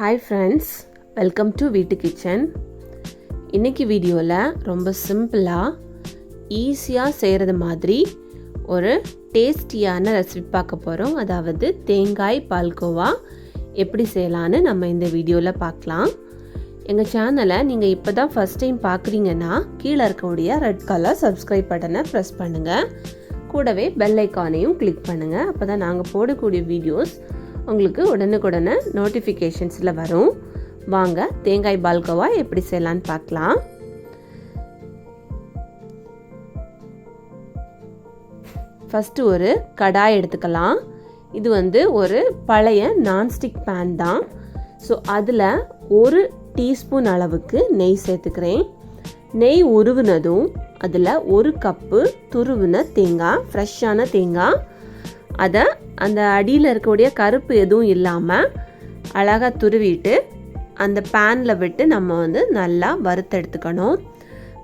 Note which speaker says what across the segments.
Speaker 1: Hi friends, welcome to வீட்டு kitchen. இன்றைக்கி வீடியோவில் ரொம்ப சிம்பிளாக ஈஸியாக செய்கிறது மாதிரி ஒரு டேஸ்டியான ரெசிபி பார்க்க போகிறோம். அதாவது தேங்காய் பால்கோவா எப்படி செய்யலான்னு நம்ம இந்த வீடியோவில் பார்க்கலாம். எங்கள் சேனலை நீங்கள் இப்போ தான் ஃபஸ்ட் டைம் பார்க்குறீங்கன்னா கீழே இருக்கக்கூடிய ரெட் கலர் சப்ஸ்கிரைப் பட்டனை ப்ரெஸ் பண்ணுங்கள். கூடவே பெல் ஐக்கானையும் கிளிக் பண்ணுங்கள். அப்போ தான் நாங்கள் போடக்கூடிய வீடியோஸ் உங்களுக்கு உடனுக்குடனே நோட்டிஃபிகேஷன்ஸில் வரும். வாங்க தேங்காய் பால்கோவா எப்படி செய்யலான்னு பார்க்கலாம். ஃபஸ்ட்டு ஒரு கடாய் எடுத்துக்கலாம். இது ஒரு பழைய நான்ஸ்டிக் பேன் தான். ஸோ அதில் 1 டீஸ்பூன் அளவுக்கு நெய் சேர்த்துக்கிறேன். நெய் உருவினதும் அதில் 1 கப்பு துருவின தேங்காய், ஃப்ரெஷ்ஷான தேங்காய், அதை அந்த அடியில் இருக்கக்கூடிய கருப்பு எதுவும் இல்லாமல் அழகாக துருவிட்டு அந்த பேனில் விட்டு நம்ம நல்லா வறுத்தெடுத்துக்கணும்.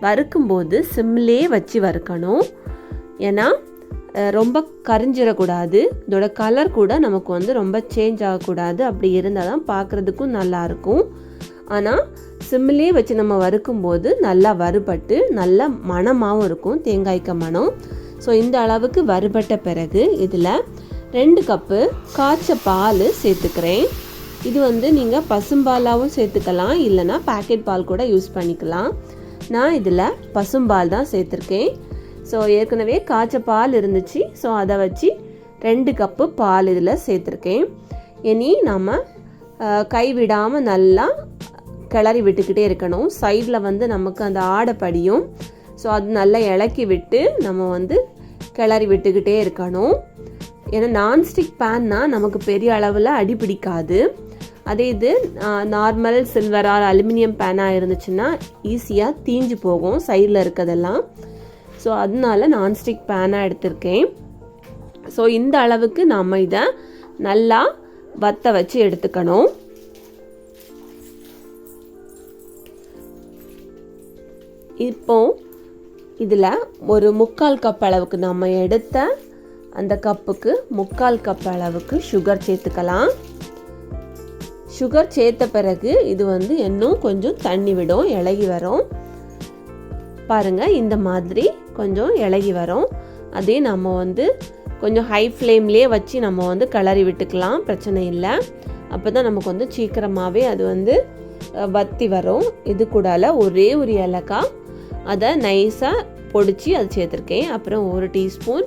Speaker 1: வறுக்கும்போது சிம்லேயே வச்சு வறுக்கணும். ஏன்னா ரொம்ப கரிஞ்சிடக்கூடாது. இதோட கலர் கூட நமக்கு ரொம்ப சேஞ்ச் ஆகக்கூடாது. அப்படி இருந்தால் தான் பார்க்குறதுக்கும் நல்லாயிருக்கும். ஆனால் சிம்லேயே வச்சு நம்ம வறுக்கும்போது நல்லா வறுபட்டு நல்ல மணமாகவும் இருக்கும், தேங்காய்க்கு மணம். ஸோ இந்த அளவுக்கு வறுபட்ட பிறகு இதில் 2 கப்பு காய்ச்ச பால் சேர்த்துக்கிறேன். இது நீங்கள் பசும்பாலாகவும் சேர்த்துக்கலாம், இல்லைனா பேக்கெட் பால் கூட யூஸ் பண்ணிக்கலாம். நான் இதில் பசும்பால் தான் சேர்த்துருக்கேன். ஸோ ஏற்கனவே காய்ச்ச பால் இருந்துச்சு. ஸோ அதை வச்சு 2 கப்பு பால் இதில் சேர்த்துருக்கேன். இனி நம்ம கைவிடாமல் நல்லா கிளறி விட்டுக்கிட்டே இருக்கணும். சைடில் நமக்கு அந்த ஆடை படியும். ஸோ அது நல்லா இலக்கி விட்டு நம்ம கிளறி விட்டுக்கிட்டே இருக்கணும். ஏன்னா நான்ஸ்டிக் பேன்னா நமக்கு பெரிய அளவில் அடி பிடிக்காது. அதே இது நார்மல் சில்வர் ஆர் அலுமினியம் பேனாக இருந்துச்சுன்னா ஈஸியாக தீஞ்சு போகும் சைடில் இருக்கிறதெல்லாம். ஸோ அதனால நான்ஸ்டிக் பேனாக எடுத்திருக்கேன். ஸோ இந்த அளவுக்கு நம்ம இதை நல்லா வத்த வச்சு எடுத்துக்கணும். இப்போ இதில் ஒரு 3/4 கப் அளவுக்கு நம்ம எடுத்த அந்த கப்புக்கு 3/4 கப் அளவுக்கு சுகர் சேர்த்துக்கலாம். சுகர் சேர்த்த பிறகு இது இன்னும் கொஞ்சம் தண்ணி விடும், இலகி வரும். பாருங்கள், இந்த மாதிரி கொஞ்சம் இலகி வரும். அதே நம்ம கொஞ்சம் ஹை ஃப்ளேம்லேயே வச்சு நம்ம கிளறி விட்டுக்கலாம், பிரச்சனை இல்லை. அப்போ தான் நமக்கு சீக்கிரமாகவே அது வத்தி வரும். இது கூடால ஒரே ஒரு ஏலக்காய் அதை நைஸாக பொடிச்சு அது சேர்த்துருக்கேன். அப்புறம் 1 டீஸ்பூன்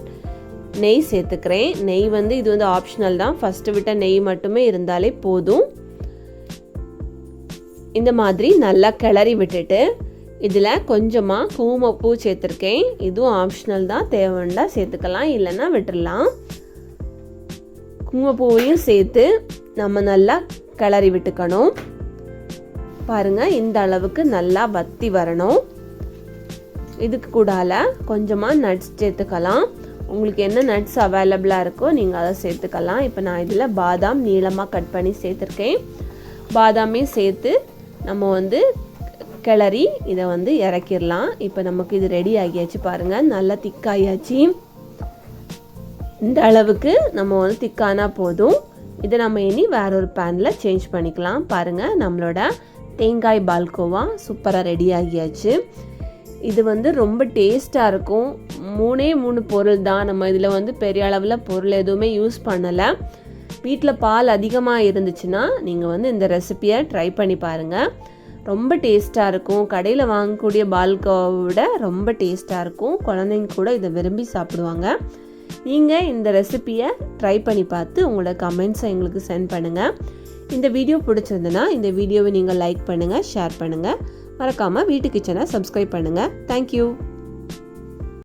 Speaker 1: நெய் சேர்த்துக்கிறேன். நெய் இது ஆப்ஷனல் தான். ஃபஸ்ட்டு விட்ட நெய் மட்டுமே இருந்தாலே போதும். இந்த மாதிரி நல்லா கிளறி விட்டுட்டு இதில் கொஞ்சமாக குங்குமப்பூ சேர்த்துருக்கேன். இதுவும் ஆப்ஷனல் தான், தேவைண்டா சேர்த்துக்கலாம், இல்லைன்னா விட்டுடலாம். குங்குமப்பூவையும் சேர்த்து நம்ம நல்லா கிளறி விட்டுக்கணும். பாருங்கள், இந்த அளவுக்கு நல்லா வத்தி வரணும். இதுக்கு கூடால கொஞ்சமாக நட்ஸ் சேர்த்துக்கலாம். உங்களுக்கு என்ன நட்ஸ் அவைலபிளாக இருக்கோ நீங்கள் அதை சேர்த்துக்கலாம். இப்போ நான் இதில் பாதாம் நீளமாக கட் பண்ணி சேர்த்துருக்கேன். பாதாமே சேர்த்து நம்ம கிளறி இதை இறக்கிடலாம். இப்போ நமக்கு இது ரெடி ஆகியாச்சு. பாருங்கள், நல்லா திக்காயாச்சு. இந்த அளவுக்கு நம்ம திக்கானா போதும். இதை நம்ம இனி வேற ஒரு பேனில் சேஞ்ச் பண்ணிக்கலாம். பாருங்கள், நம்மளோட தேங்காய் பால்கோவா சூப்பராக ரெடி ஆகியாச்சு. இது ரொம்ப டேஸ்ட்டாக இருக்கும். 3 பொருள் தான். நம்ம இதில் பெரிய அளவில் பொருள் எதுவுமே யூஸ் பண்ணலை. வீட்டில் பால் அதிகமாக இருந்துச்சுன்னா நீங்கள் இந்த ரெசிபியை ட்ரை பண்ணி பாருங்கள். ரொம்ப டேஸ்ட்டாக இருக்கும். கடையில் வாங்கக்கூடிய பால்கோவாவை விட ரொம்ப டேஸ்ட்டாக இருக்கும். குழந்தைங்க கூட இதை விரும்பி சாப்பிடுவாங்க. நீங்கள் இந்த ரெசிபியை ட்ரை பண்ணி பார்த்து உங்களோட கமெண்ட்ஸை எங்களுக்கு சென்ட் பண்ணுங்கள். இந்த வீடியோ பிடிச்சிருந்துன்னா இந்த வீடியோவை நீங்கள் லைக் பண்ணுங்கள், ஷேர் பண்ணுங்கள். மறக்காமல் வீட்டு கிச்சனை சப்ஸ்கிரைப் பண்ணுங்கள். தேங்க்யூ.